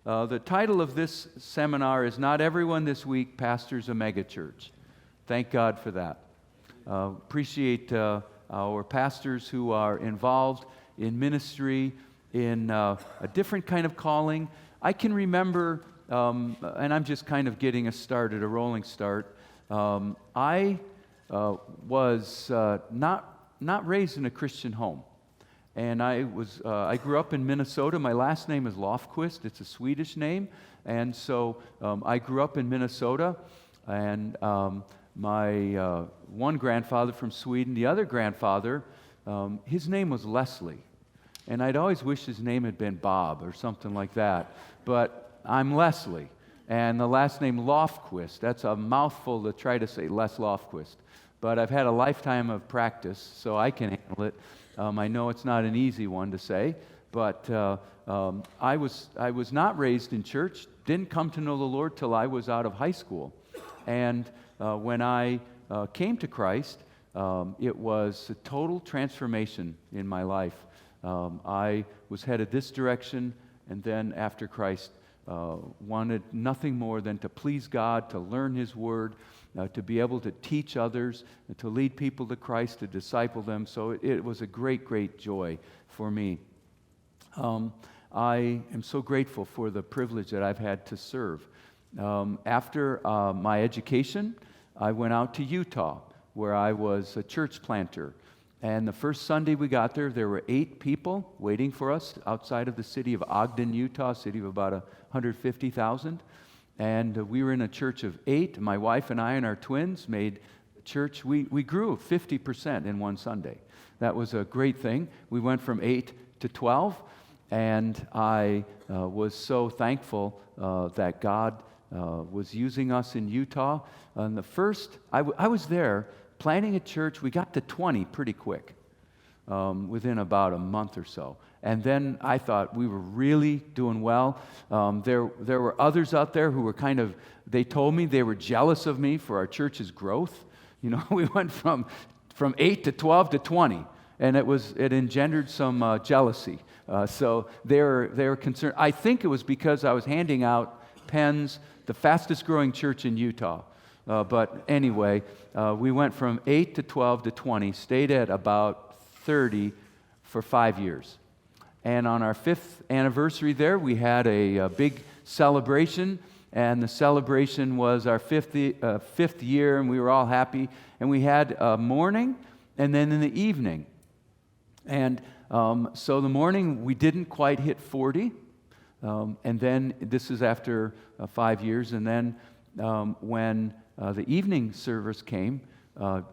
The title of this seminar is Not Everyone This Week Pastors a Megachurch. Thank God for that. Appreciate our pastors who are involved in ministry, in a different kind of calling. I can remember, and I'm just kind of getting us started, a rolling start. I was not raised in a Christian home. And I grew up in Minnesota. My last name is Loftquist. It's a Swedish name. And so I grew up in Minnesota. And my one grandfather from Sweden, the other grandfather, his name was Leslie. And I'd always wished his name had been Bob or something like that. But I'm Leslie. And the last name Loftquist. That's a mouthful to try to say Les Loftquist. But I've had a lifetime of practice, so I can handle it. I know it's not an easy one to say, but I was not raised in church, didn't come to know the Lord till I was out of high school. And when I came to Christ, it was a total transformation in my life. I was headed this direction, and then after Christ, wanted nothing more than to please God, to learn His Word, to be able to teach others, to lead people to Christ, to disciple them. So it was a great, great joy for me. I am so grateful for the privilege that I've had to serve. After my education, I went out to Utah, where I was a church planter. And the first Sunday we got there, there were 8 people waiting for us outside of the city of Ogden, Utah, a city of about 150,000. And we were in a church of 8. My wife and I and our twins made church. We grew 50% in one Sunday. That was a great thing. We went from 8 to 12, and I was so thankful that God was using us in Utah. And the first, I was there planting a church. We got to 20 pretty quick, within about a month or so. And then I thought we were really doing well. There were others out there who were they told me they were jealous of me for our church's growth. You know, we went from 8 to 12 to 20, and it engendered some jealousy. So they were concerned. I think it was because I was handing out pens, the fastest growing church in Utah. But anyway, we went from 8 to 12 to 20, stayed at about 30 for 5 years. And on our 5th anniversary there, we had a big celebration, and the celebration was our 5th year, and we were all happy. And we had a morning, and then in the evening. And so the morning, we didn't quite hit 40, and then this is after 5 years, and then when the evening service came,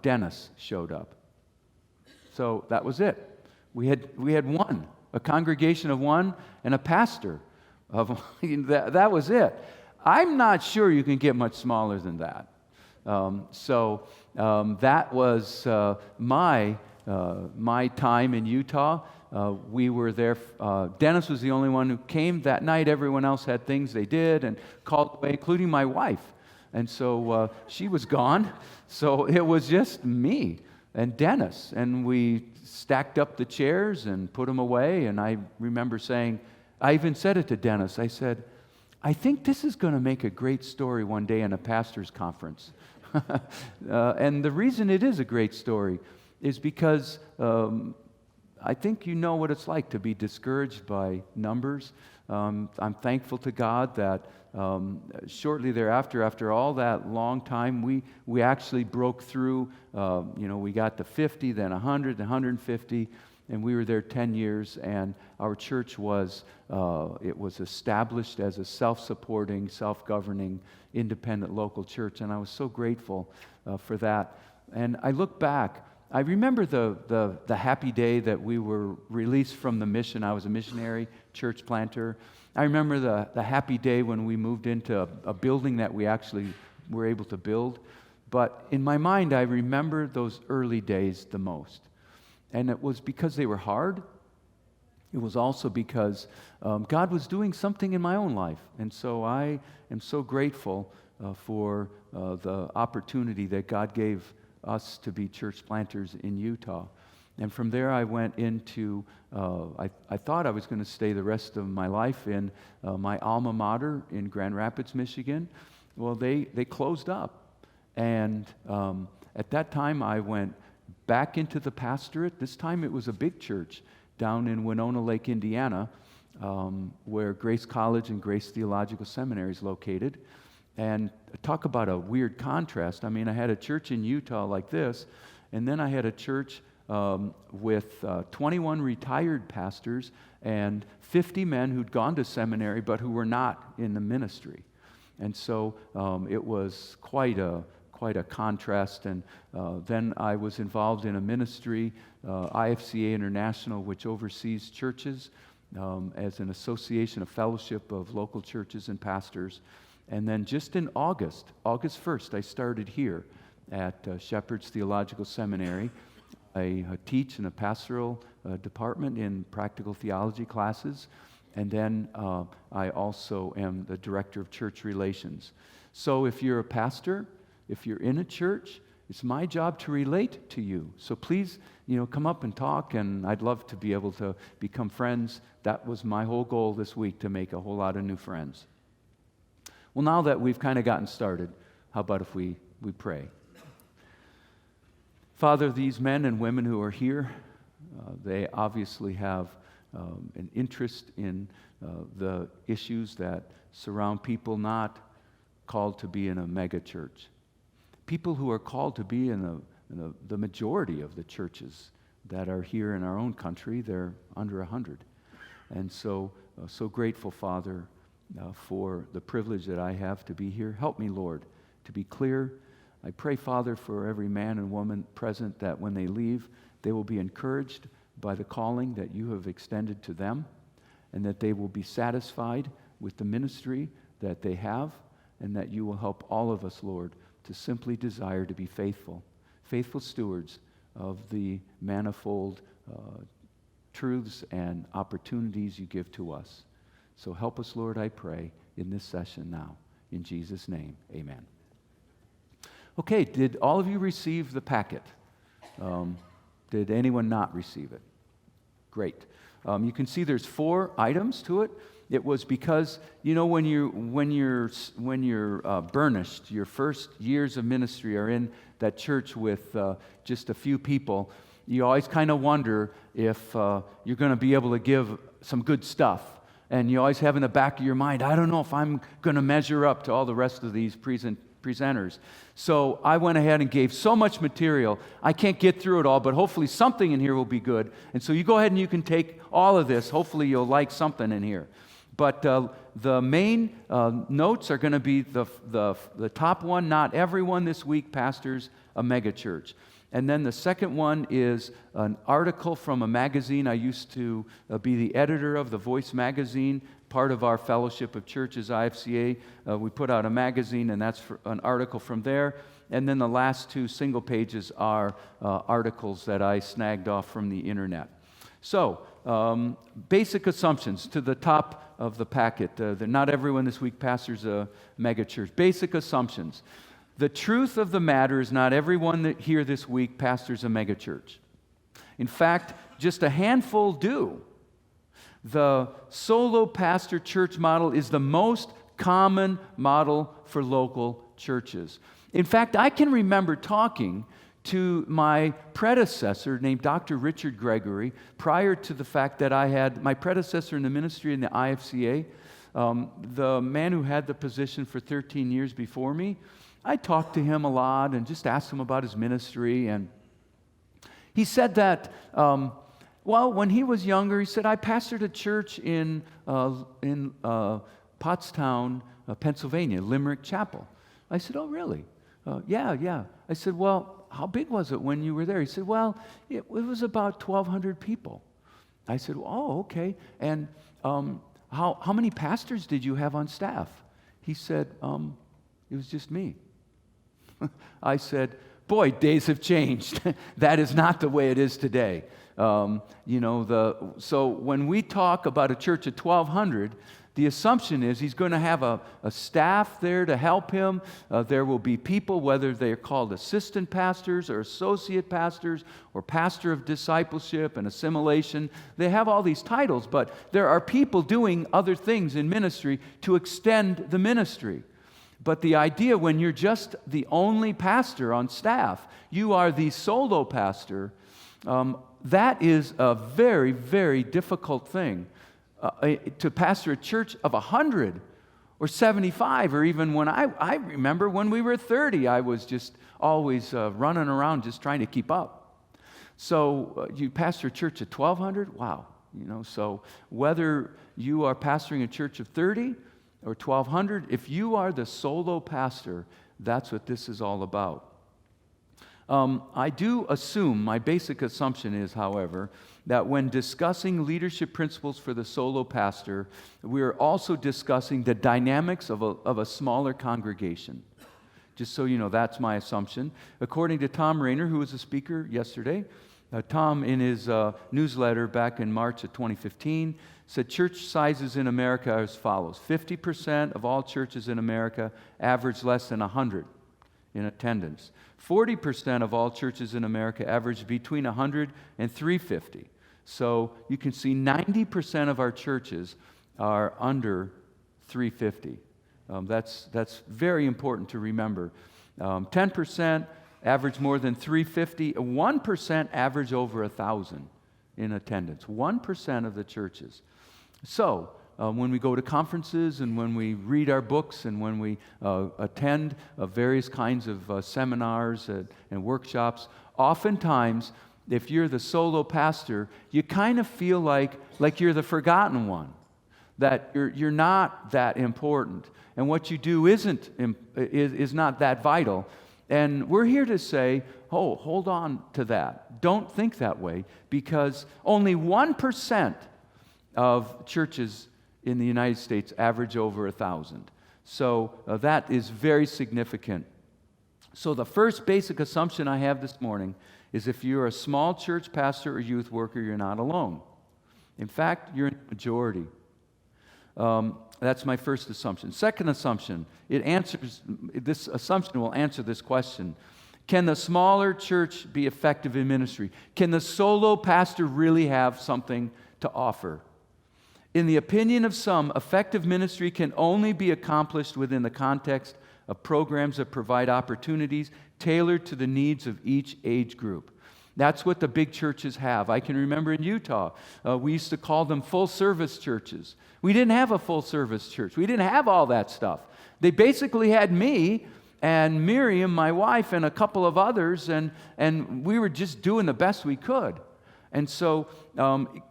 Dennis showed up. So that was it. We had one. A congregation of one and a pastor of that was it. I'm not sure you can get much smaller than that. So that was my time in Utah. We were there. Dennis was the only one who came that night. Everyone else had things they did and called away, including my wife. And so she was gone. So it was just me and Dennis, and we stacked up the chairs and put them away. And I remember saying, I even said it to Dennis. I said, I think this is going to make a great story one day in a pastor's conference. And the reason it is a great story is because I think you know what it's like to be discouraged by numbers. I'm thankful to God that shortly thereafter, after all that long time, we actually broke through. We got to 50, then 100, 150, and we were there 10 years. And our church was established as a self-supporting, self-governing, independent local church, and I was so grateful for that. And I look back. I remember the happy day that we were released from the mission. I was a missionary, church planter. I remember the happy day when we moved into a building that we actually were able to build. But in my mind, I remember those early days the most. And it was because they were hard. It was also because God was doing something in my own life. And so I am so grateful for the opportunity that God gave us to be church planters in Utah. And from there, I went into, I thought I was going to stay the rest of my life in my alma mater in Grand Rapids, Michigan. Well, they closed up. And at that time, I went back into the pastorate. This time it was a big church down in Winona Lake, Indiana, where Grace College and Grace Theological Seminary is located. And talk about a weird contrast. I mean, I had a church in Utah like this, and then I had a church with 21 retired pastors and 50 men who'd gone to seminary but who were not in the ministry. And so it was quite a contrast. And then I was involved in a ministry, IFCA International, which oversees churches as an association, a fellowship of local churches and pastors. And then just in August 1st, I started here at Shepherd's Theological Seminary. I teach in a pastoral department in practical theology classes, and then I also am the director of church relations. So if you're a pastor, if you're in a church, it's my job to relate to you. So please, come up and talk, and I'd love to be able to become friends. That was my whole goal this week, to make a whole lot of new friends. Well, now that we've kind of gotten started, how about if we pray? Father, these men and women who are here, they obviously have an interest in the issues that surround people not called to be in a mega church. People who are called to be in the majority of the churches that are here in our own country. They're under 100. And so grateful, Father, for the privilege that I have to be here. Help me, Lord, to be clear. I pray, Father, for every man and woman present, that when they leave, they will be encouraged by the calling that you have extended to them, and that they will be satisfied with the ministry that they have, and that you will help all of us, Lord, to simply desire to be faithful stewards of the manifold truths and opportunities you give to us. So help us, Lord, I pray, in this session now. In Jesus' name, amen. Okay, did all of you receive the packet? Did anyone not receive it? Great. You can see there's 4 items to it. It was because, when you're burnished, your first years of ministry are in that church with just a few people, you always kind of wonder if you're going to be able to give some good stuff. And you always have in the back of your mind, I don't know if I'm going to measure up to all the rest of these presenters. So I went ahead and gave so much material. I can't get through it all, but hopefully something in here will be good. And so you go ahead and you can take all of this. Hopefully you'll like something in here. But the main notes are going to be the top one. Not everyone this week pastors a megachurch. And then the second one is an article from a magazine. I used to be the editor of the Voice magazine, part of our Fellowship of Churches, IFCA. We put out a magazine, and that's an article from there. And then the last 2 single pages are articles that I snagged off from the internet. So, basic assumptions to the top of the packet. Not everyone this week pastors a megachurch. Basic assumptions. The truth of the matter is not everyone that here this week pastors a megachurch. In fact, just a handful do. The solo pastor church model is the most common model for local churches. In fact, I can remember talking to my predecessor named Dr. Richard Gregory prior to the fact that I had my predecessor in the ministry in the IFCA, the man who had the position for 13 years before me. I talked to him a lot and just asked him about his ministry, and he said that, when he was younger, he said, I pastored a church in Pottstown, Pennsylvania, Limerick Chapel. I said, oh, really? Yeah. I said, well, how big was it when you were there? He said, well, it was about 1,200 people. I said, oh, okay. And how many pastors did you have on staff? He said, it was just me. I said, boy, days have changed. That is not the way it is today. So when we talk about a church of 1,200, The assumption is he's going to have a staff there to help him. There will be people, whether they're called assistant pastors or associate pastors or pastor of discipleship and assimilation. They have all these titles, but there are people doing other things in ministry to extend the ministry. But the idea when you're just the only pastor on staff, you are the solo pastor, that is a very, very difficult thing. To pastor a church of 100 or 75, or even when I remember when we were 30, I was just always running around just trying to keep up. So you pastor a church of 1,200? Wow. So whether you are pastoring a church of 30 or 1,200, if you are the solo pastor, that's what this is all about. I do assume, my basic assumption is, however, that when discussing leadership principles for the solo pastor, we're also discussing the dynamics of a smaller congregation. Just so you know, that's my assumption. According to Tom Rainer, who was a speaker yesterday, Tom, in his newsletter back in March of 2015, said church sizes in America are as follows. 50% of all churches in America average less than 100 in attendance. 40% of all churches in America average between 100 and 350. So you can see 90% of our churches are under 350. That's very important to remember. 10% average more than 350. 1% average over 1,000 in attendance. 1% of the churches. So when we go to conferences and when we read our books and when we attend various kinds of seminars and workshops, oftentimes, if you're the solo pastor, you kind of feel like you're the forgotten one, that you're not that important, and what you do is not that vital. And we're here to say, hold on to that. Don't think that way, because only 1% of churches in the United States average over 1,000. So that is very significant. So the first basic assumption I have this morning is if you're a small church pastor or youth worker, you're not alone. In fact, you're in the majority. That's my first assumption. Second assumption, this assumption will answer this question. Can the smaller church be effective in ministry? Can the solo pastor really have something to offer? In the opinion of some, effective ministry can only be accomplished within the context of programs that provide opportunities tailored to the needs of each age group. That's what the big churches have. I can remember in Utah, we used to call them full-service churches. We didn't have a full-service church. We didn't have all that stuff. They basically had me and Miriam, my wife, and a couple of others, and we were just doing the best we could. And so,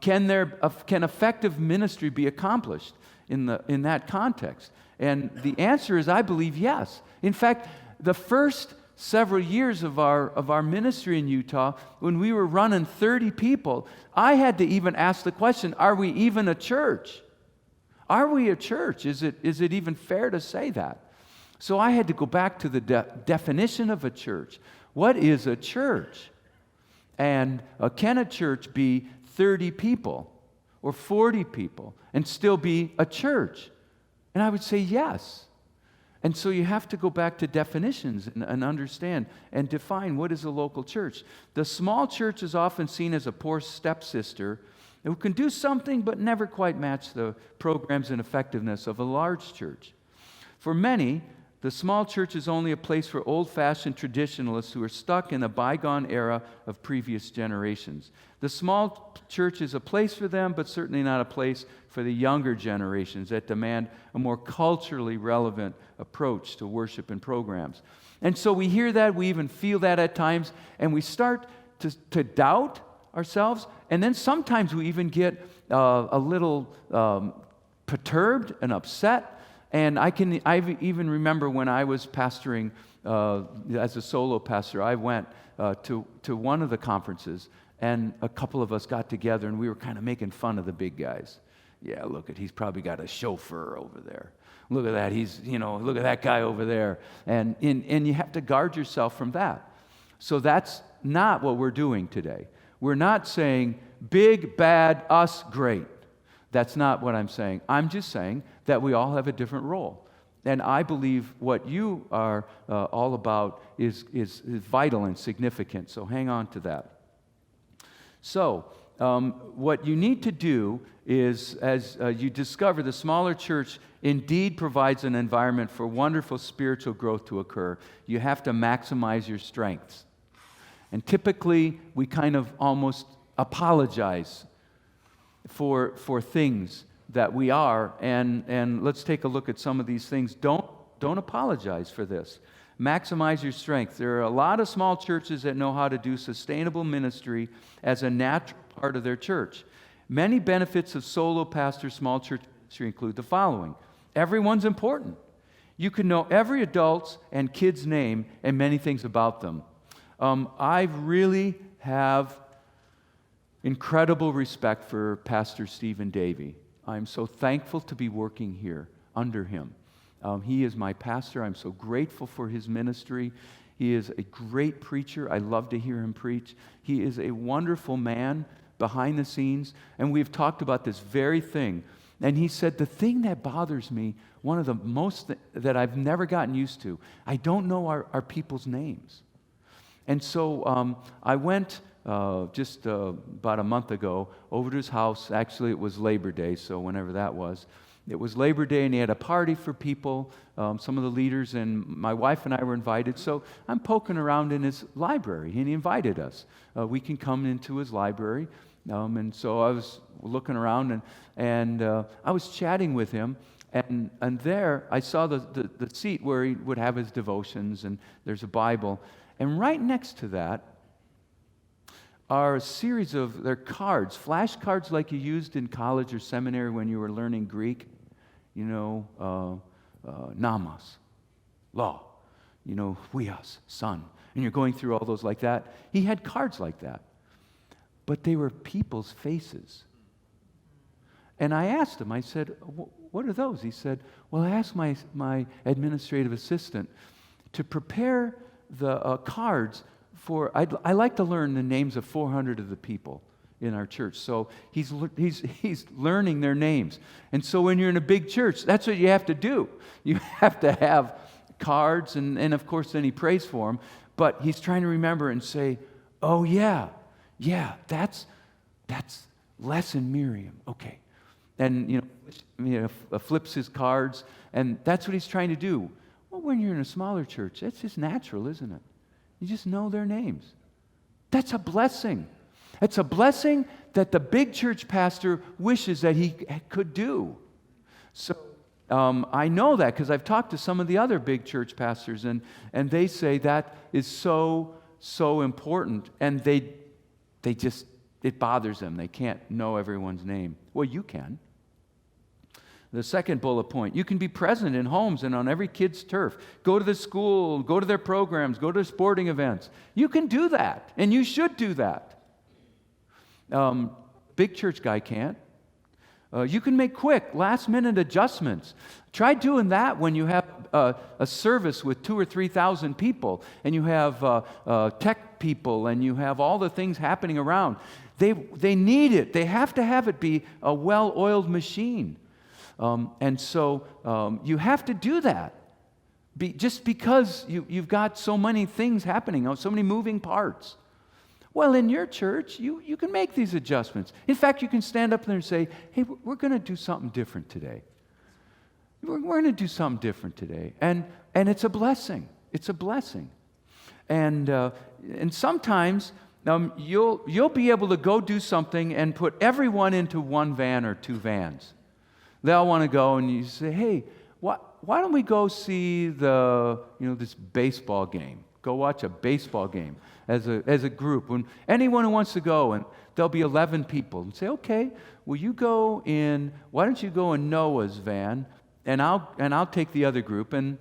can effective ministry be accomplished in that context? And the answer is, I believe, yes. In fact, the first several years of our ministry in Utah, when we were running 30 people, I had to even ask the question, are we even a church? Are we a church? Is it even fair to say that? So I had to go back to the definition of a church. What is a church? And can a church be 30 people or 40 people and still be a church? And I would say yes. And so you have to go back to definitions and understand and define what is a local church. The small church is often seen as a poor stepsister who can do something but never quite match the programs and effectiveness of a large church. For many, the small church is only a place for old-fashioned traditionalists who are stuck in a bygone era of previous generations. The small church is a place for them, but certainly not a place for the younger generations that demand a more culturally relevant approach to worship and programs. And so we hear that, we even feel that at times, and we start to doubt ourselves, and then sometimes we even get a little perturbed and upset. And I even remember when I was pastoring as a solo pastor, I went to one of the conferences, and a couple of us got together, and we were kind of making fun of the big guys. Yeah, he's probably got a chauffeur over there. Look at that, look at that guy over there. And you have to guard yourself from that. So that's not what we're doing today. We're not saying, big, bad, us, great. That's not what I'm saying. I'm just saying that we all have a different role. And I believe what you are all about is vital and significant, so hang on to that. So, what you need to do is, as you discover, the smaller church indeed provides an environment for wonderful spiritual growth to occur. You have to maximize your strengths. And typically, we kind of almost apologize for things that we are, and let's take a look at some of these things. Don't apologize for this. Maximize your strength. There are a lot of small churches that know how to do sustainable ministry as a natural part of their church. Many benefits of solo pastor small church ministry include the following. Everyone's important. You can know every adult's and kid's name and many things about them. I really have incredible respect for Pastor Stephen Davey. I'm so thankful to be working here under him. He is my pastor. I'm so grateful for his ministry. He is a great preacher. I love to hear him preach. He is a wonderful man behind the scenes, and we've talked about this very thing. And he said, the thing that bothers me, one of the most that I've never gotten used to, I don't know our people's names. And so I went just about a month ago over to his house. Actually, it was Labor Day, so whenever that was. It was Labor Day, and he had a party for people, some of the leaders, and my wife and I were invited. So I'm poking around in his library, and he invited us. We can come into his library. And so I was looking around, and I was chatting with him, and there I saw the seat where he would have his devotions, and there's a Bible. And right next to that are a series of their cards, flashcards like you used in college or seminary when you were learning Greek. You know, Namas, law. You know, huios, son. And you're going through all those like that. He had cards like that. But they were people's faces. And I asked him, I said, what are those? He said, well, I asked my administrative assistant to prepare the cards for, I like to learn the names of 400 of the people in our church. So he's learning their names. And so when you're in a big church, that's what you have to do. You have to have cards, and of course then he prays for them. But he's trying to remember and say, oh yeah, that's Les and Miriam. Okay. And, flips his cards, and that's what he's trying to do. Well, when you're in a smaller church, that's just natural, isn't it? You just know their names. That's a blessing. It's a blessing that the big church pastor wishes that he could do. So I know that because I've talked to some of the other big church pastors, and they say that is so important, and they just, it bothers them. They can't know everyone's name. Well, you can. The second bullet point, you can be present in homes and on every kid's turf. Go to the school, go to their programs, go to sporting events. You can do that, and you should do that. Big church guy can't. You can make quick, last-minute adjustments. Try doing that when you have a service with 2,000 or 3,000 people, and you have tech people, and you have all the things happening around. They need it. They have to have it be a well-oiled machine. And so you have to do that. Just because you've got so many things happening, so many moving parts. Well, in your church, you can make these adjustments. In fact, you can stand up there and say, hey, we're going to do something different today. We're going to do something different today. And it's a blessing. It's a blessing. And sometimes you'll be able to go do something and put everyone into one van or two vans. They all want to go, and you say, hey, why don't we go see this baseball game? Go watch a baseball game as a group. When anyone who wants to go, and there'll be 11 people, and say, okay, why don't you go in Noah's van, and I'll take the other group, and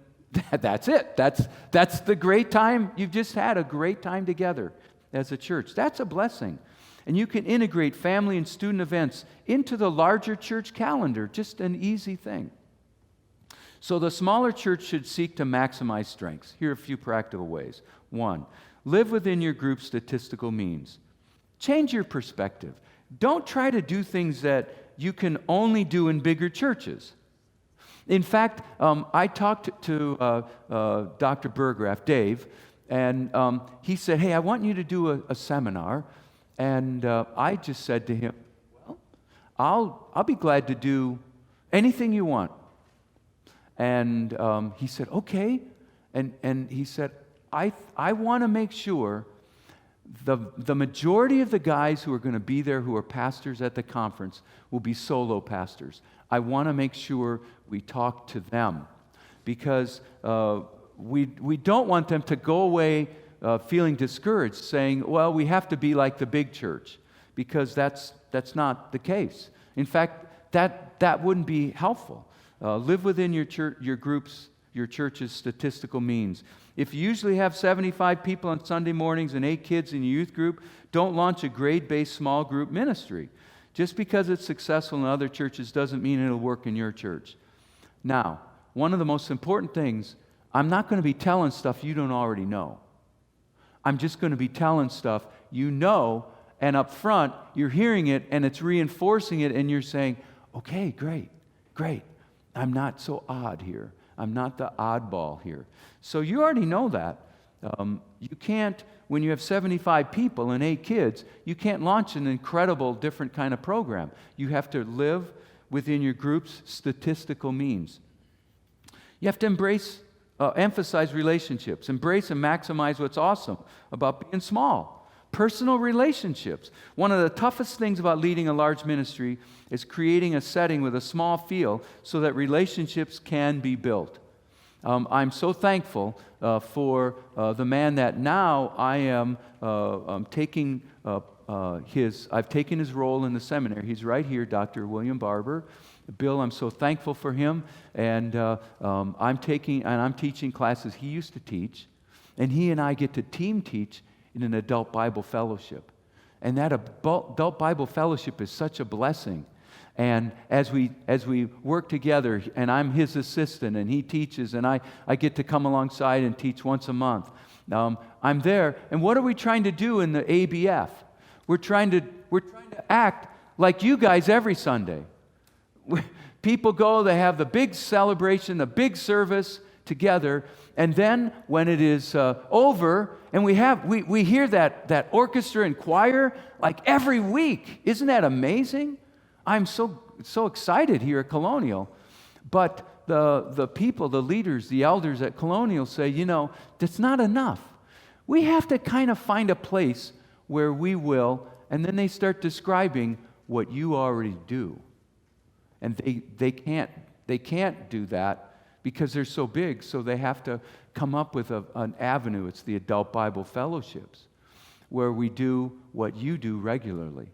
that's it. That's the great time. You've just had a great time together as a church. That's a blessing. And you can integrate family and student events into the larger church calendar. Just an easy thing. So the smaller church should seek to maximize strengths. Here are a few practical ways. 1, live within your group's statistical means. Change your perspective. Don't try to do things that you can only do in bigger churches. In fact, I talked to Dr. Burgraff, Dave, and he said, hey, I want you to do a seminar. And I just said to him, well, I'll be glad to do anything you want. And he said, okay. And he said, I want to make sure the majority of the guys who are going to be there who are pastors at the conference will be solo pastors. I want to make sure we talk to them because we don't want them to go away feeling discouraged, saying, well, we have to be like the big church, because that's not the case. In fact, that wouldn't be helpful. Live within your church, your church's statistical means. If you usually have 75 people on Sunday mornings and 8 kids in your youth group, don't launch a grade-based small group ministry. Just because it's successful in other churches doesn't mean it'll work in your church. Now, one of the most important things, I'm not going to be telling stuff you don't already know. I'm just going to be telling stuff you know, and up front, you're hearing it, and it's reinforcing it, and you're saying, okay, great. I'm not so odd here. I'm not the oddball here. So you already know that. You can't, when you have 75 people and 8 kids, you can't launch an incredible different kind of program. You have to live within your group's statistical means. You have to emphasize relationships. Embrace and maximize what's awesome about being small. Personal relationships. One of the toughest things about leading a large ministry is creating a setting with a small feel so that relationships can be built. I'm so thankful for the man that now I am taking I've taken his role in the seminary. He's right here, Dr. William Barber. Bill, I'm so thankful for him, and I'm teaching classes he used to teach, and he and I get to team teach in an adult Bible fellowship. And that adult Bible fellowship is such a blessing. And as we work together, and I'm his assistant, and he teaches, and I get to come alongside and teach once a month. I'm there, and what are we trying to do in the ABF? We're trying to act like you guys every Sunday. People go, they have the big celebration, the big service together, and then when it is over, and we hear that orchestra and choir like every week. Isn't that amazing? I'm so excited here at Colonial. But the people, the leaders, the elders at Colonial say, that's not enough. We have to kind of find a place where we will, and then they start describing what you already do. And they can't do that because they're so big, so they have to come up with an avenue. It's the adult Bible fellowships, where we do what you do regularly.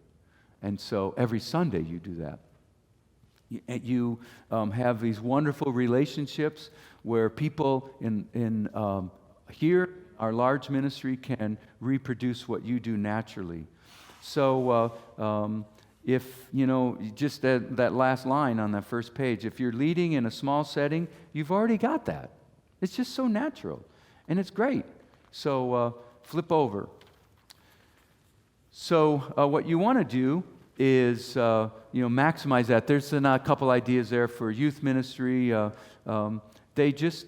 And so every Sunday you do that. You have these wonderful relationships where people in here, our large ministry, can reproduce what you do naturally. So if, just that last line on that first page, if you're leading in a small setting, you've already got that. It's just so natural, and it's great. So flip over. So what you want to do is maximize that. There's a couple ideas there for youth ministry. They just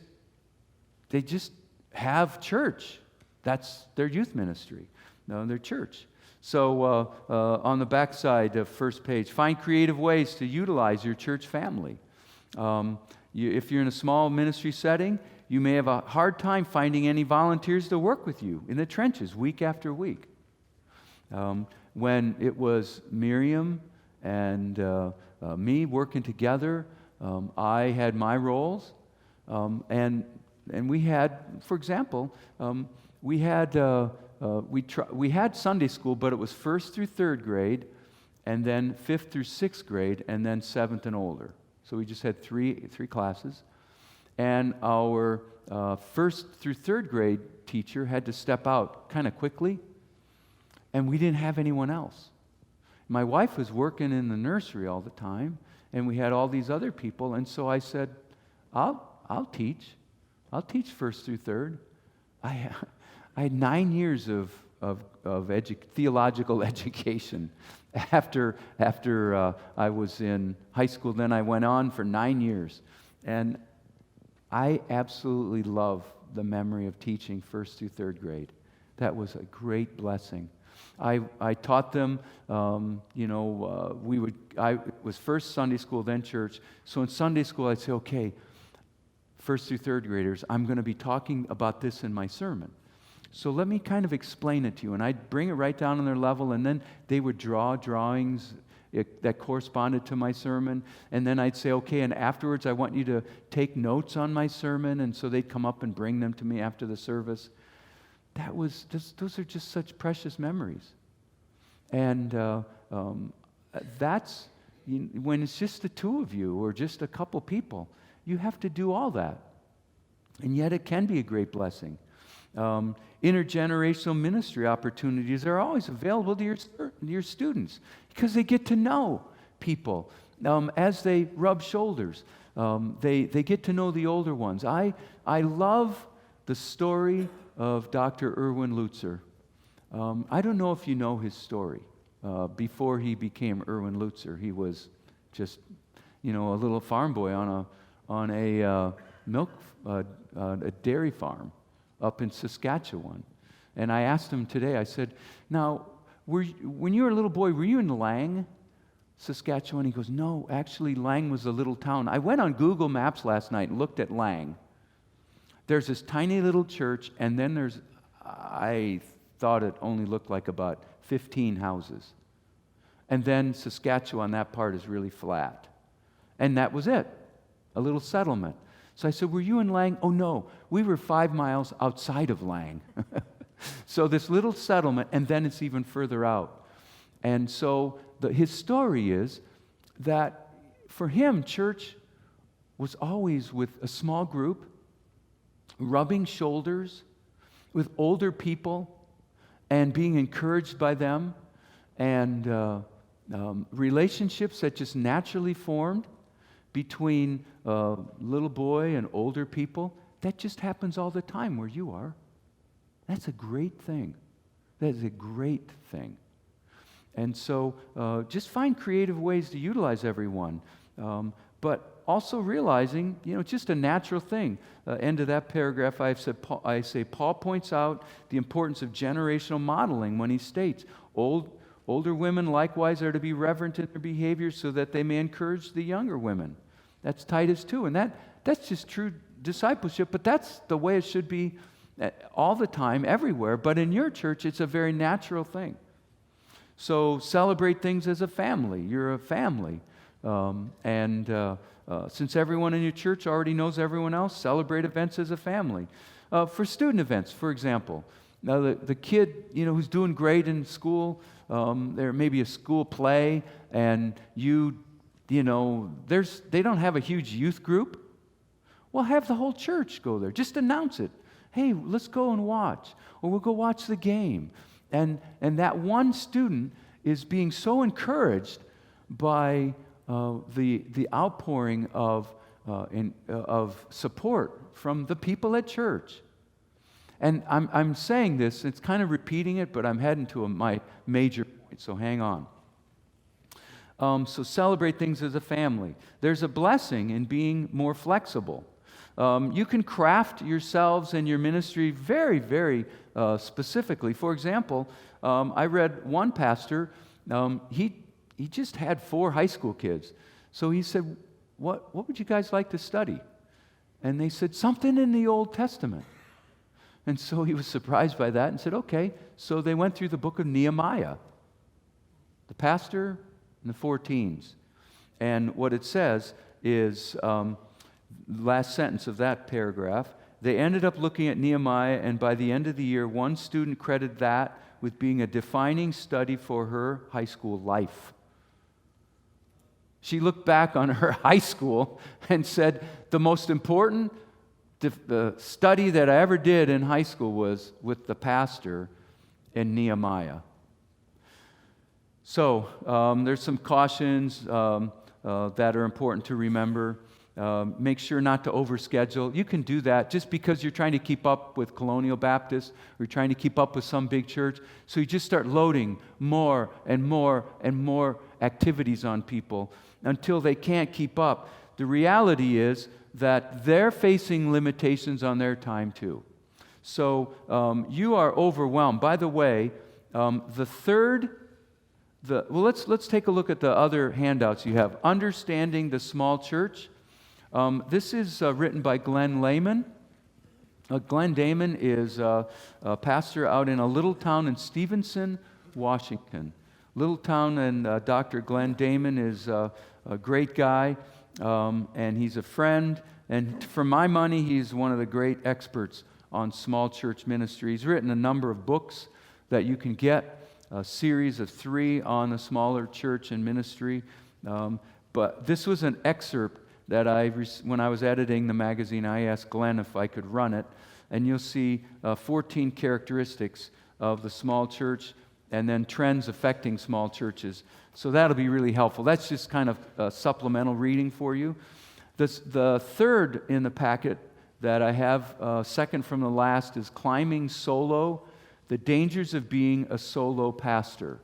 have church. That's their youth ministry. No, their church. So on the back side of first page, find creative ways to utilize your church family. If you're in a small ministry setting, you may have a hard time finding any volunteers to work with you in the trenches week after week. When it was Miriam and me working together, I had my roles, and we had, for example, we had Sunday school, but it was 1st through 3rd grade, and then 5th through 6th grade, and then 7th and older. So we just had three classes, and our 1st through 3rd grade teacher had to step out kind of quickly. And we didn't have anyone else. My wife was working in the nursery all the time, and we had all these other people. And so I said, I'll teach. I'll teach 1st through 3rd. I had 9 years of theological education after I was in high school. Then I went on for 9 years. And I absolutely love the memory of teaching first through third grade. That was a great blessing. I taught them, it was first Sunday school, then church. So in Sunday school, I'd say, okay, first through third graders, I'm going to be talking about this in my sermon. So let me kind of explain it to you. And I'd bring it right down on their level, and then they would draw drawings that corresponded to my sermon. And then I'd say, okay, and afterwards I want you to take notes on my sermon. And so they'd come up and bring them to me after the service. Those are just such precious memories. And that's, when it's just the two of you or just a couple people, you have to do all that. And yet it can be a great blessing. Intergenerational ministry opportunities are always available to your students because they get to know people as they rub shoulders. They get to know the older ones. I love the story of Dr. Erwin Lutzer. I don't know if you know his story. Before he became Erwin Lutzer, he was just, a little farm boy on a dairy farm up in Saskatchewan. And I asked him today, I said, now, when you were a little boy, were you in Lang, Saskatchewan? He goes, no, actually Lang was a little town. I went on Google Maps last night and looked at Lang. There's this tiny little church, and then I thought it only looked like about 15 houses. And then Saskatchewan, that part is really flat. And that was it, a little settlement. So I said, were you in Lang? Oh, no, we were 5 miles outside of Lang. So this little settlement, and then it's even further out. And so his story is that for him, church was always with a small group, rubbing shoulders with older people and being encouraged by them, and relationships that just naturally formed between little boy and older people. That just happens all the time where you are. That's a great thing. That is a great thing. And so just find creative ways to utilize everyone. But also realizing, it's just a natural thing. End of that paragraph, I say Paul points out the importance of generational modeling when he states, older women likewise are to be reverent in their behavior so that they may encourage the younger women. That's Titus 2. And that's just true discipleship, but that's the way it should be all the time, everywhere. But in your church, it's a very natural thing. So celebrate things as a family. You're a family. Since everyone in your church already knows everyone else, celebrate events as a family. For student events, for example, now the kid, who's doing great in school, there may be a school play, and they don't have a huge youth group. Well, have the whole church go there. Just announce it. Hey, let's go and watch, or we'll go watch the game. And that one student is being so encouraged by the outpouring of support from the people at church. And I'm saying this, it's kind of repeating it, but I'm heading to my major point, so hang on. So celebrate things as a family. There's a blessing in being more flexible. You can craft yourselves and your ministry very, very specifically. For example, I read one pastor, he just had 4 high school kids. So he said, what would you guys like to study? And they said, something in the Old Testament. And so he was surprised by that and said, okay. So they went through the book of Nehemiah, the pastor and the 4 teens. And what it says is, last sentence of that paragraph, they ended up looking at Nehemiah, and by the end of the year, one student credited that with being a defining study for her high school life. She looked back on her high school and said, the most important the study that I ever did in high school was with the pastor in Nehemiah. So there's some cautions that are important to remember. Make sure not to overschedule. You can do that just because you're trying to keep up with Colonial Baptist or you're trying to keep up with some big church. So you just start loading more and more and more activities on people until they can't keep up. The reality is that they're facing limitations on their time too. So you are overwhelmed. By the way, let's take a look at the other handouts you have. Understanding the Small Church. This is written by Glenn Lehman. Glenn Damon is a pastor out in a little town in Stevenson, Washington. Little town, and Dr. Glenn Damon is a great guy, and he's a friend. And for my money, he's one of the great experts on small church ministry. He's written a number of books that you can get, a series of 3 on the smaller church and ministry. But this was an excerpt that when I was editing the magazine, I asked Glenn if I could run it. And you'll see 14 characteristics of the small church and then trends affecting small churches. So that'll be really helpful. That's just kind of a supplemental reading for you. The third in the packet that I have, second from the last, is Climbing Solo, the Dangers of Being a Solo Pastor.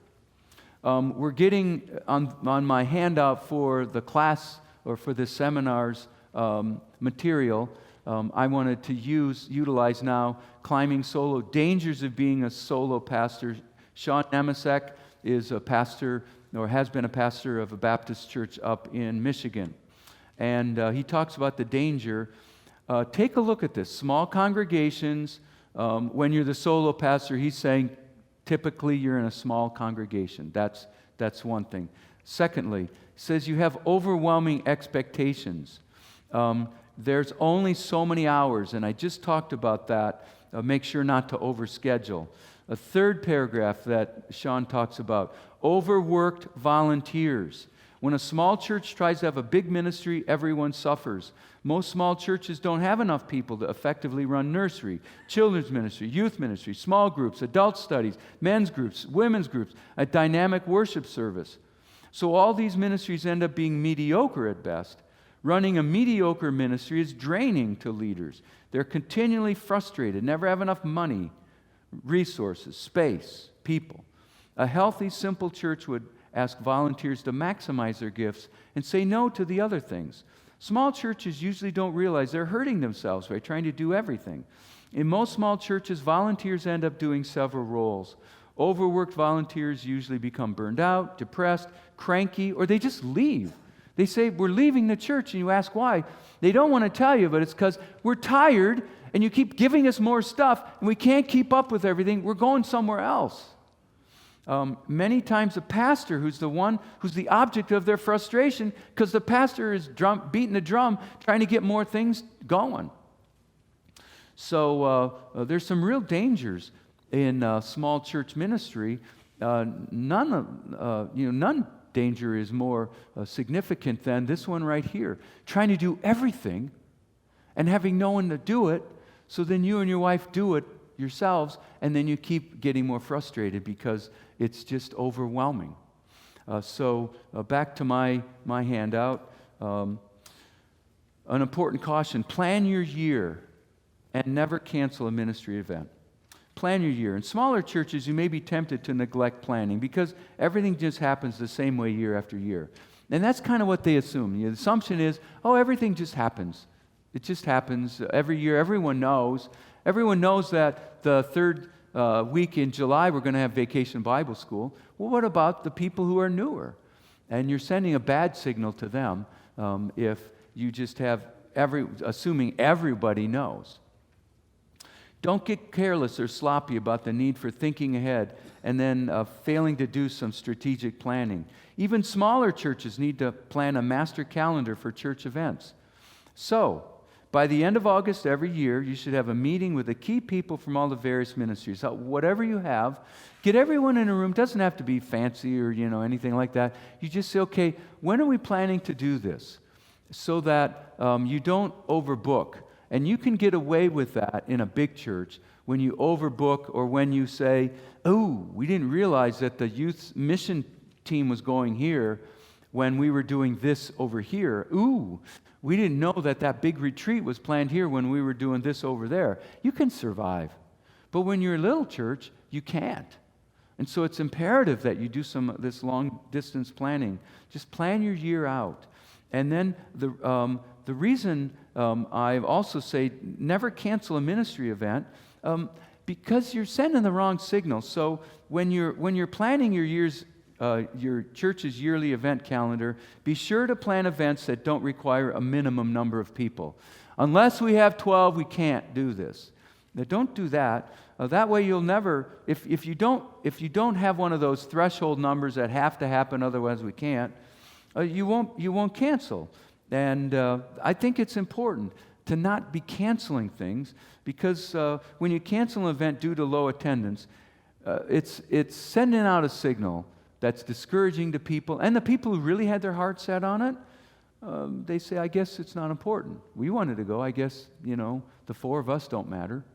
We're getting on my handout for the class or for this seminar's material, I wanted to utilize now Climbing Solo, Dangers of Being a Solo Pastor. Sean Nemisek is a pastor, or has been a pastor of a Baptist church up in Michigan. And he talks about the danger. Take a look at this. Small congregations, when you're the solo pastor, he's saying typically you're in a small congregation. That's one thing. Secondly, he says you have overwhelming expectations. There's only so many hours, and I just talked about that. Make sure not to overschedule. A third paragraph that Sean talks about, overworked volunteers. When a small church tries to have a big ministry, everyone suffers. Most small churches don't have enough people to effectively run nursery, children's ministry, youth ministry, small groups, adult studies, men's groups, women's groups, a dynamic worship service. So all these ministries end up being mediocre at best. Running a mediocre ministry is draining to leaders. They're continually frustrated, never have enough money, resources, space, people. A healthy, simple church would ask volunteers to maximize their gifts and say no to the other things. Small churches usually don't realize they're hurting themselves by trying to do everything. In most small churches, volunteers end up doing several roles. Overworked volunteers usually become burned out, depressed, cranky, or they just leave. They say, we're leaving the church, and you ask why. They don't want to tell you, but it's because we're tired, and you keep giving us more stuff, and we can't keep up with everything. We're going somewhere else. Many times a pastor who's the object of their frustration, because the pastor is beating the drum, trying to get more things going. So there's some real dangers in small church ministry. None danger is more significant than this one right here. Trying to do everything and having no one to do it, so then you and your wife do it yourselves, and then you keep getting more frustrated because it's just overwhelming. So back to my handout. An important caution: plan your year and never cancel a ministry event. Plan your year. In smaller churches, you may be tempted to neglect planning because everything just happens the same way year after year. And that's kind of what they assume. The assumption is, everything just happens. It just happens every year. Everyone knows. Everyone knows that the third week in July we're going to have Vacation Bible School. Well, what about the people who are newer? And you're sending a bad signal to them if you just have assuming everybody knows. Don't get careless or sloppy about the need for thinking ahead and then failing to do some strategic planning. Even smaller churches need to plan a master calendar for church events. So, by the end of August every year, you should have a meeting with the key people from all the various ministries. Whatever you have, get everyone in a room. It doesn't have to be fancy or anything like that. You just say, okay, when are we planning to do this? So that you don't overbook. And you can get away with that in a big church when you overbook, or when you say, we didn't realize that the youth mission team was going here when we were doing this over here. We didn't know that big retreat was planned here when we were doing this over there. You can survive. But when you're a little church, you can't. And so it's imperative that you do some of this long distance planning. Just plan your year out. And then the reason I also say never cancel a ministry event, because you're sending the wrong signal. So when you're planning your church's yearly event calendar, be sure to plan events that don't require a minimum number of people. Unless we have 12, we can't do this. Now, don't do that. That way you'll never, if you don't have one of those threshold numbers that have to happen, otherwise we can't, you won't cancel. And I think it's important to not be canceling things, because when you cancel an event due to low attendance, it's sending out a signal that's discouraging to people. And the people who really had their heart set on it, they say, I guess it's not important. We wanted to go. I guess, the four of us don't matter.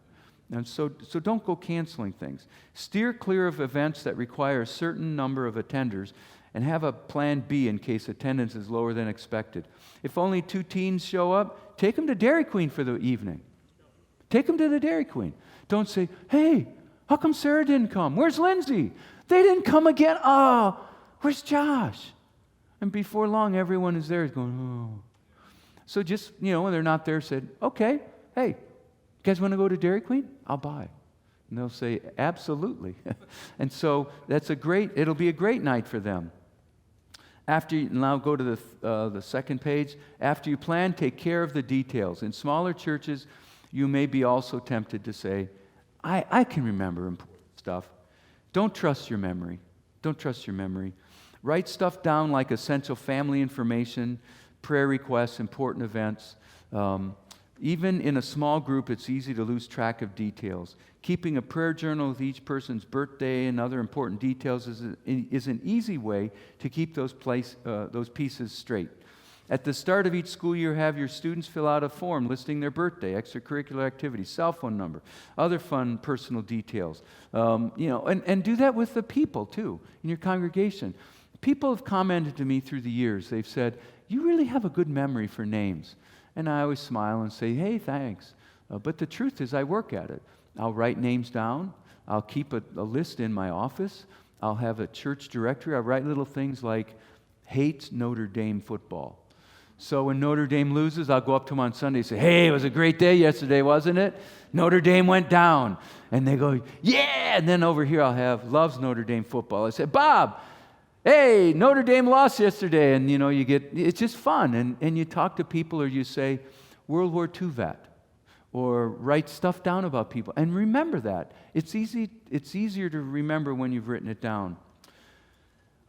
And so don't go canceling things. Steer clear of events that require a certain number of attenders, and have a plan B in case attendance is lower than expected. If only 2 teens show up, take them to Dairy Queen for the evening. Take them to the Dairy Queen. Don't say, hey, how come Sarah didn't come? Where's Lindsay? They didn't come again. Oh, where's Josh? And before long, everyone is there going, oh. So just, when they're not there, said, okay, hey, you guys want to go to Dairy Queen? I'll buy. And they'll say, absolutely. And so it'll be a great night for them. After you now go to the second page. After you plan, take care of the details. In smaller churches, you may be also tempted to say, I can remember important stuff. Don't trust your memory. Don't trust your memory. Write stuff down like essential family information, prayer requests, important events. Even in a small group, it's easy to lose track of details. Keeping a prayer journal with each person's birthday and other important details is an easy way to keep those pieces straight. At the start of each school year, have your students fill out a form listing their birthday, extracurricular activities, cell phone number, other fun personal details. And do that with the people, too, in your congregation. People have commented to me through the years. They've said, you really have a good memory for names. And I always smile and say, hey, thanks. But the truth is, I work at it. I'll write names down. I'll keep a list in my office. I'll have a church directory. I write little things like, hates Notre Dame football. So when Notre Dame loses, I'll go up to them on Sunday and say, hey, it was a great day yesterday, wasn't it? Notre Dame went down. And they go, yeah! And then over here I'll have, loves Notre Dame football. I say, Bob, hey, Notre Dame lost yesterday. And, it's just fun. And you talk to people, or you say, World War II vet, or write stuff down about people. And remember that. It's easier to remember when you've written it down.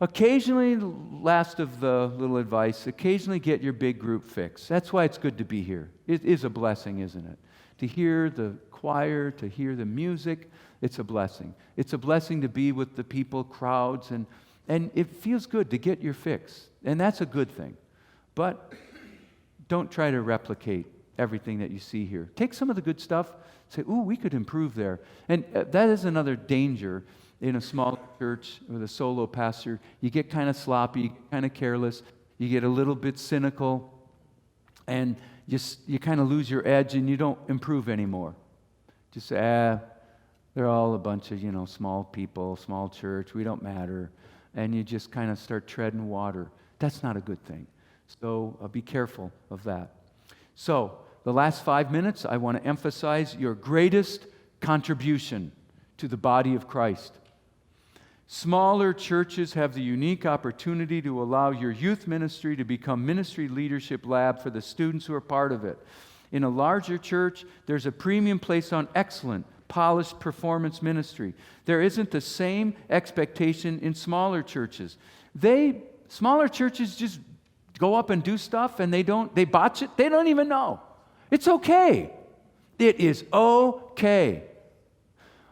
Occasionally, last of the little advice, occasionally get your big group fix. That's why it's good to be here. It is a blessing, isn't it? To hear the choir, to hear the music, it's a blessing. It's a blessing to be with the people, crowds, and it feels good to get your fix. And that's a good thing. But don't try to replicate everything that you see here. Take some of the good stuff, say, ooh, we could improve there. And that is another danger in a small church with a solo pastor. You get kind of sloppy, kind of careless, you get a little bit cynical, and you kind of lose your edge and you don't improve anymore. Just say, they're all a bunch of, small people, small church, we don't matter. And you just kind of start treading water. That's not a good thing. So be careful of that. So the last 5 minutes, I want to emphasize your greatest contribution to the body of Christ. Smaller churches have the unique opportunity to allow your youth ministry to become ministry leadership lab for the students who are part of it. In a larger church, there's a premium placed on excellent, polished performance ministry. There isn't the same expectation in smaller churches. Smaller churches just go up and do stuff, and they botch it. They don't even know. It's okay. It is okay.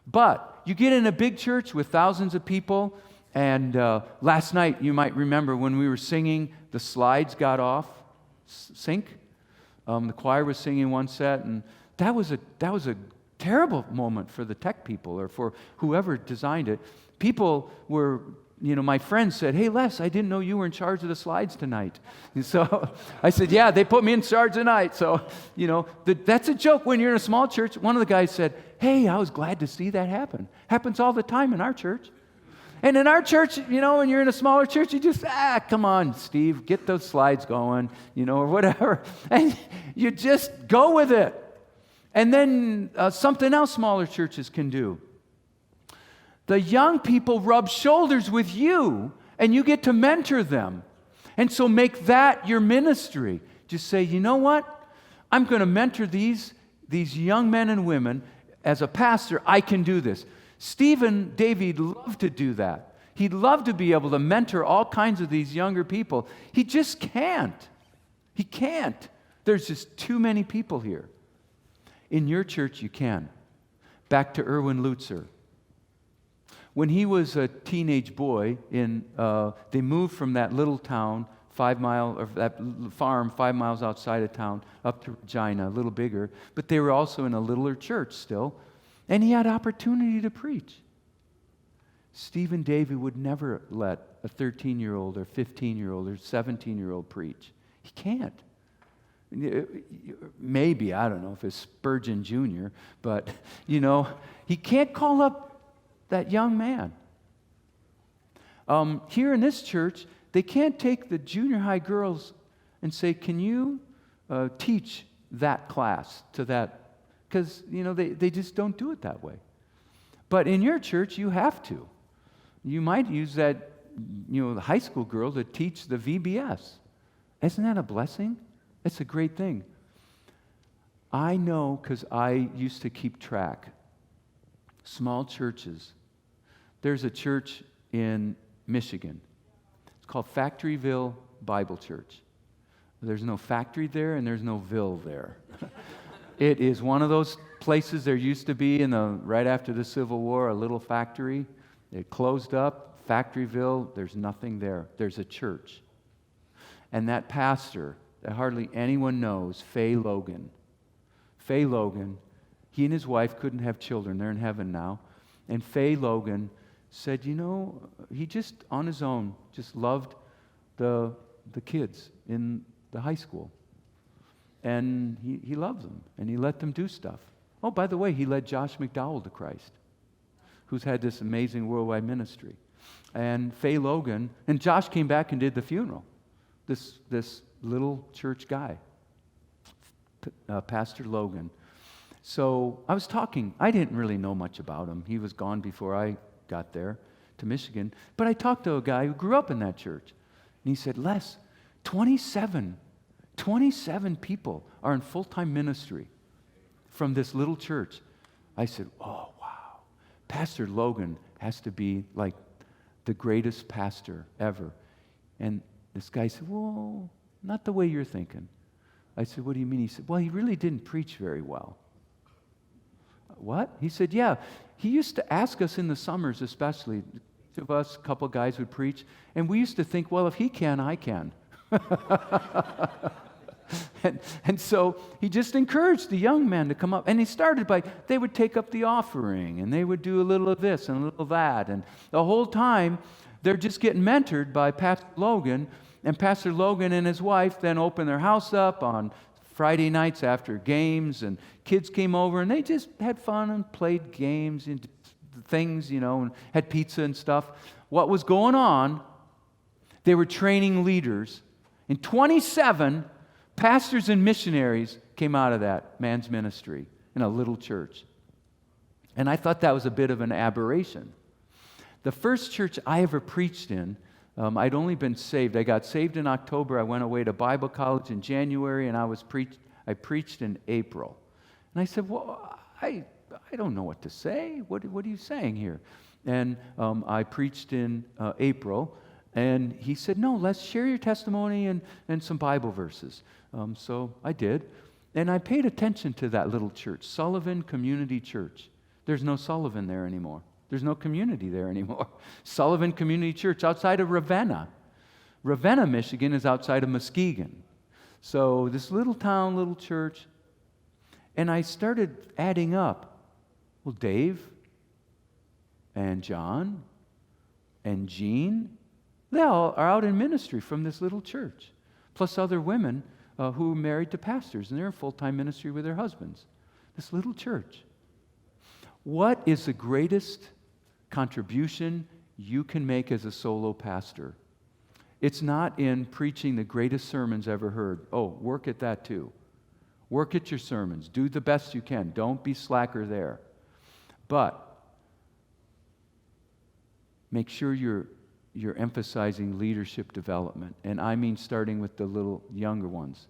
But you get in a big church with thousands of people, and last night, you might remember when we were singing, the slides got off sync. The choir was singing one set, and that was a terrible moment for the tech people or for whoever designed it. People were, my friend said, hey, Les, I didn't know you were in charge of the slides tonight. And so I said, yeah, they put me in charge tonight. So, that's a joke when you're in a small church. One of the guys said, hey, I was glad to see that happen. Happens all the time in our church. And in our church, when you're in a smaller church, you just, come on, Steve, get those slides going, or whatever. And you just go with it. And then something else smaller churches can do. The young people rub shoulders with you, and you get to mentor them. And so make that your ministry. Just say, you know what? I'm going to mentor these young men and women. As a pastor, I can do this. Stephen Davey loved to do that. He'd love to be able to mentor all kinds of these younger people. He just can't. He can't. There's just too many people here. In your church, you can. Back to Erwin Lutzer. When he was a teenage boy, they moved from that little town, that farm 5 miles outside of town, up to Regina, a little bigger. But they were also in a littler church still. And he had opportunity to preach. Stephen Davey would never let a 13-year-old or 15-year-old or 17-year-old preach. He can't. Maybe, I don't know if it's Spurgeon Jr., but, he can't call up that young man. Here in this church, they can't take the junior high girls and say, can you teach that class to that? Because, they just don't do it that way. But in your church, you have to. You might use that, the high school girl to teach the VBS. Isn't that a blessing? It's a great thing. I know because I used to keep track. Small churches. There's a church in Michigan. It's called Factoryville Bible Church. There's no factory there and there's no ville there. It is one of those places there used to be right after the Civil War, a little factory. It closed up, Factoryville, there's nothing there. There's a church. And that pastor that hardly anyone knows, Fay Logan. Fay Logan, he and his wife couldn't have children. They're in heaven now. And Fay Logan said, he just on his own just loved the kids in the high school. And he loved them, and he let them do stuff. Oh, by the way, he led Josh McDowell to Christ, who's had this amazing worldwide ministry. And Fay Logan, and Josh came back and did the funeral. This little church guy, Pastor Logan. So I was talking. I didn't really know much about him. He was gone before I got there to Michigan. But I talked to a guy who grew up in that church. And he said, Les, 27 people are in full-time ministry from this little church. I said, oh, wow. Pastor Logan has to be like the greatest pastor ever. And this guy said, well, not the way you're thinking. I said, what do you mean? He said, well, he really didn't preach very well. What? He said, yeah. He used to ask us in the summers especially, each of us, a couple guys would preach, and we used to think, well, if he can, I can. And so he just encouraged the young men to come up. And he started they would take up the offering, and they would do a little of this and a little of that. And the whole time, they're just getting mentored by Pastor Logan. And Pastor Logan and his wife then opened their house up on Friday nights after games. And kids came over, and they just had fun and played games and things, and had pizza and stuff. What was going on, they were training leaders. And 27 pastors and missionaries came out of that man's ministry in a little church. And I thought that was a bit of an aberration. The first church I ever preached in, I'd only been saved. I got saved in October. I went away to Bible college in January, and I preached in April. And I said, well, I don't know what to say. What are you saying here? And I preached in April. And he said, no, let's share your testimony and some Bible verses. So I did. And I paid attention to that little church, Sullivan Community Church. There's no Sullivan there anymore. There's no community there anymore. Sullivan Community Church outside of Ravenna. Ravenna, Michigan is outside of Muskegon. So this little town, little church. And I started adding up. Well, Dave and John and Jean, they all are out in ministry from this little church, plus other women who are married to pastors, and they're in full-time ministry with their husbands. This little church. What is the greatest contribution you can make as a solo pastor. It's not in preaching the greatest sermons ever heard. Oh, work at that too. Work at your sermons. Do the best you can. Don't be slacker there. But make sure you're emphasizing leadership development. And I mean starting with the little younger ones.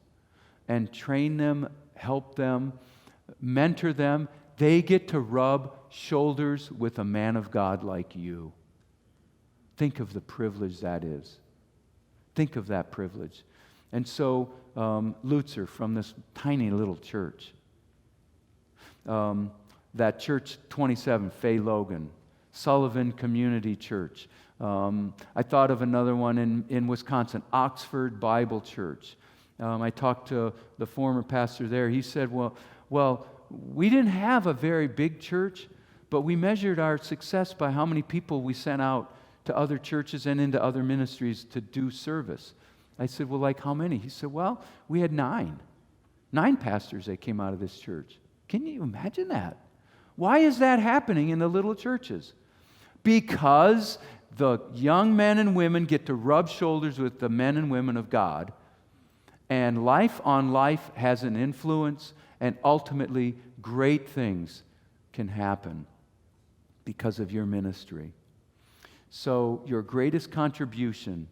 And train them, help them, mentor them. They get to rub shoulders with a man of God like you. Think of the privilege that is. Think of that privilege. And so, Lutzer, from this tiny little church, that church 27, Fay Logan, Sullivan Community Church. I thought of another one in Wisconsin, Oxford Bible Church. I talked to the former pastor there. He said, well, we didn't have a very big church, but we measured our success by how many people we sent out to other churches and into other ministries to do service. I said, well, like how many? He said, well, we had 9. 9 pastors that came out of this church. Can you imagine that? Why is that happening in the little churches? Because the young men and women get to rub shoulders with the men and women of God, and life on life has an influence, and ultimately great things can happen because of your ministry. So your greatest contribution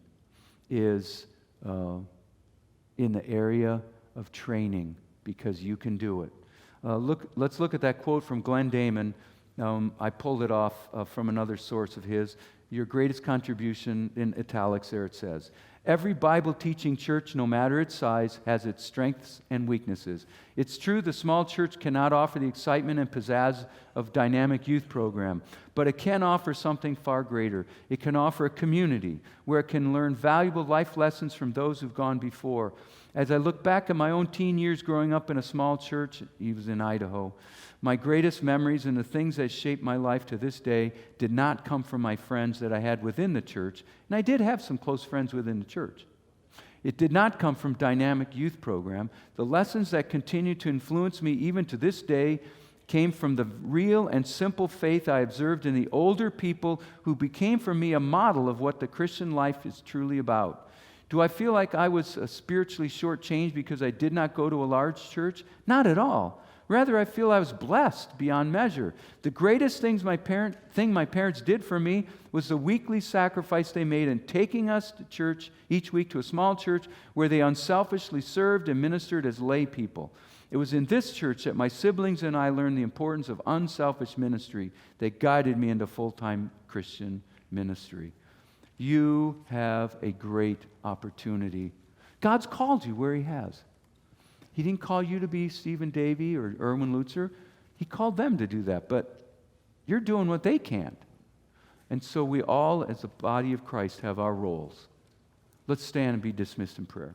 is in the area of training, because you can do it. Let's look at that quote from Glenn Damon. I pulled it off from another source of his. Your greatest contribution, in italics there it says, every Bible-teaching church, no matter its size, has its strengths and weaknesses. It's true the small church cannot offer the excitement and pizzazz of dynamic youth program, but it can offer something far greater. It can offer a community where it can learn valuable life lessons from those who've gone before. As I look back at my own teen years growing up in a small church, he was in Idaho, my greatest memories and the things that shaped my life to this day did not come from my friends that I had within the church, and I did have some close friends within the church. It did not come from dynamic youth program. The lessons that continue to influence me even to this day came from the real and simple faith I observed in the older people who became for me a model of what the Christian life is truly about. Do I feel like I was spiritually shortchanged because I did not go to a large church? Not at all. Rather, I feel I was blessed beyond measure. The greatest thing my parents did for me was the weekly sacrifice they made in taking us to church each week, to a small church where they unselfishly served and ministered as lay people. It was in this church that my siblings and I learned the importance of unselfish ministry that guided me into full-time Christian ministry. You have a great opportunity. God's called you where He has. He didn't call you to be Stephen Davey or Erwin Lutzer. He called them to do that, but you're doing what they can't. And so we all, as a body of Christ, have our roles. Let's stand and be dismissed in prayer.